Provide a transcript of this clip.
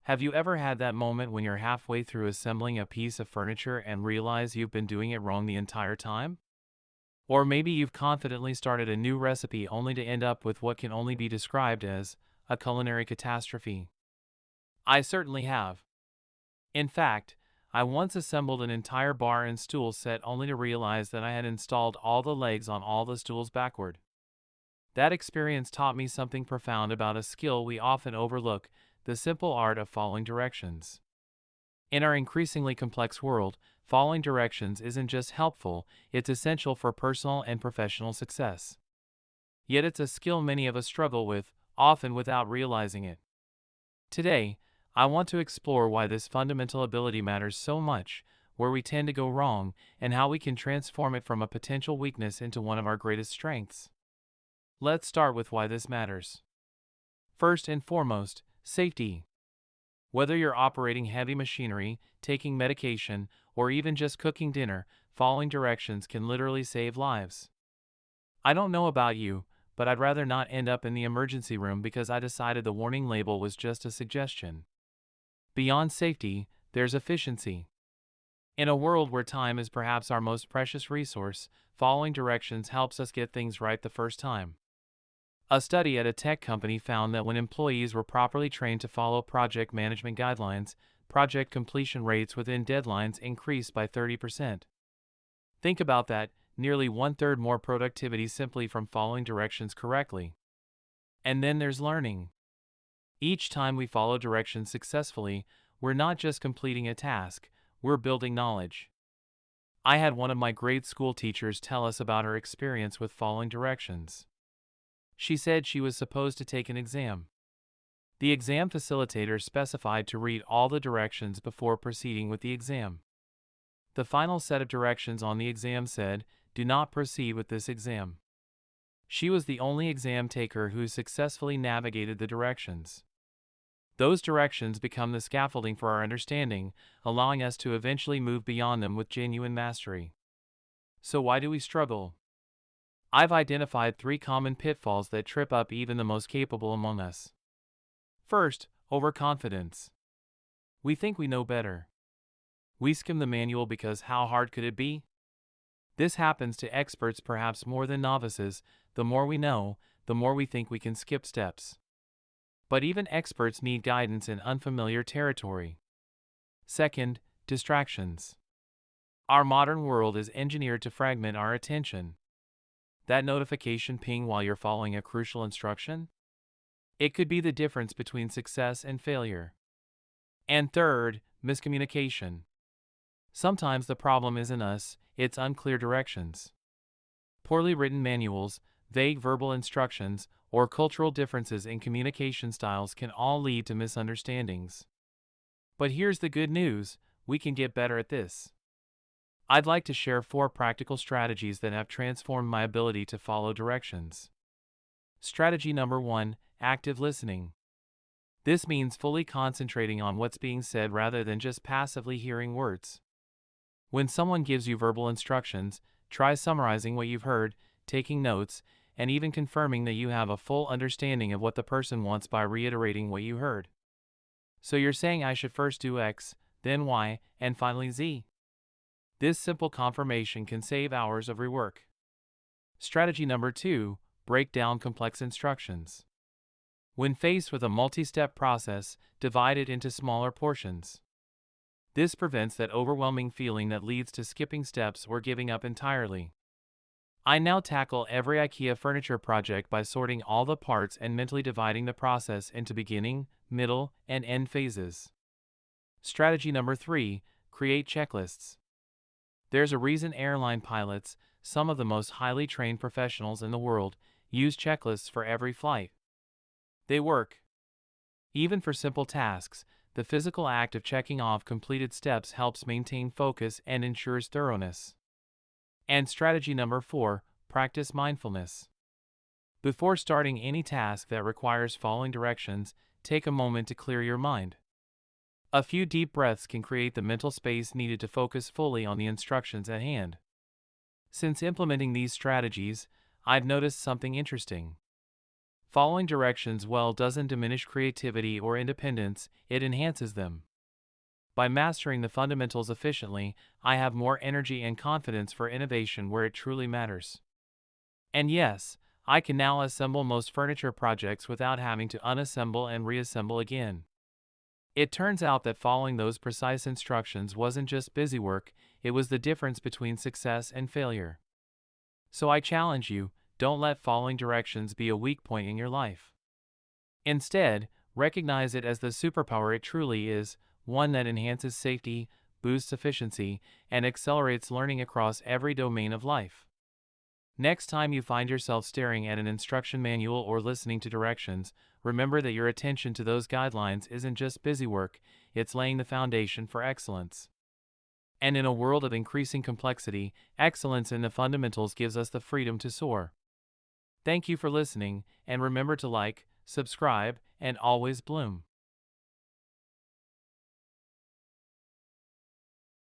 Have you ever had that moment when you're halfway through assembling a piece of furniture and realize you've been doing it wrong the entire time? Or maybe you've confidently started a new recipe only to end up with what can only be described as a culinary catastrophe. I certainly have. In fact, I once assembled an entire bar and stool set only to realize that I had installed all the legs on all the stools backward. That experience taught me something profound about a skill we often overlook: the simple art of following directions. In our increasingly complex world, following directions isn't just helpful, it's essential for personal and professional success. Yet it's a skill many of us struggle with, often without realizing it. Today, I want to explore why this fundamental ability matters so much, where we tend to go wrong, and how we can transform it from a potential weakness into one of our greatest strengths. Let's start with why this matters. First and foremost, safety. Whether you're operating heavy machinery, taking medication, or even just cooking dinner, following directions can literally save lives. I don't know about you, but I'd rather not end up in the emergency room because I decided the warning label was just a suggestion. Beyond safety, there's efficiency. In a world where time is perhaps our most precious resource, following directions helps us get things right the first time. A study at a tech company found that when employees were properly trained to follow project management guidelines, project completion rates within deadlines increased by 30%. Think about that, nearly one-third more productivity simply from following directions correctly. And then there's learning. Each time we follow directions successfully, we're not just completing a task, we're building knowledge. I had one of my grade school teachers tell us about her experience with following directions. She said she was supposed to take an exam. The exam facilitator specified to read all the directions before proceeding with the exam. The final set of directions on the exam said, "Do not proceed with this exam." She was the only exam taker who successfully navigated the directions. Those directions become the scaffolding for our understanding, allowing us to eventually move beyond them with genuine mastery. So why do we struggle? I've identified 3 common pitfalls that trip up even the most capable among us. First, overconfidence. We think we know better. We skim the manual because how hard could it be? This happens to experts perhaps more than novices. The more we know, the more we think we can skip steps. But even experts need guidance in unfamiliar territory. Second, distractions. Our modern world is engineered to fragment our attention. That notification ping while you're following a crucial instruction? It could be the difference between success and failure. And third, miscommunication. Sometimes the problem isn't us, it's unclear directions. Poorly written manuals, vague verbal instructions, or cultural differences in communication styles can all lead to misunderstandings. But here's the good news: we can get better at this. I'd like to share 4 practical strategies that have transformed my ability to follow directions. Strategy number 1: active listening. This means fully concentrating on what's being said rather than just passively hearing words. When someone gives you verbal instructions, try summarizing what you've heard, taking notes, and even confirming that you have a full understanding of what the person wants by reiterating what you heard. So you're saying I should first do X, then Y, and finally Z. This simple confirmation can save hours of rework. Strategy number 2: break down complex instructions. When faced with a multi-step process, divide it into smaller portions. This prevents that overwhelming feeling that leads to skipping steps or giving up entirely. I now tackle every IKEA furniture project by sorting all the parts and mentally dividing the process into beginning, middle, and end phases. Strategy number 3: create checklists. There's a reason airline pilots, some of the most highly trained professionals in the world, use checklists for every flight. They work. Even for simple tasks, the physical act of checking off completed steps helps maintain focus and ensures thoroughness. And strategy number 4: practice mindfulness. Before starting any task that requires following directions, take a moment to clear your mind. A few deep breaths can create the mental space needed to focus fully on the instructions at hand. Since implementing these strategies, I've noticed something interesting. Following directions well doesn't diminish creativity or independence, it enhances them. By mastering the fundamentals efficiently, I have more energy and confidence for innovation where it truly matters. And yes, I can now assemble most furniture projects without having to unassemble and reassemble again. It turns out that following those precise instructions wasn't just busy work, it was the difference between success and failure. So I challenge you, don't let following directions be a weak point in your life. Instead, recognize it as the superpower it truly is, one that enhances safety, boosts efficiency, and accelerates learning across every domain of life. Next time you find yourself staring at an instruction manual or listening to directions, remember that your attention to those guidelines isn't just busy work, it's laying the foundation for excellence. And in a world of increasing complexity, excellence in the fundamentals gives us the freedom to soar. Thank you for listening, and remember to like, subscribe, and always bloom.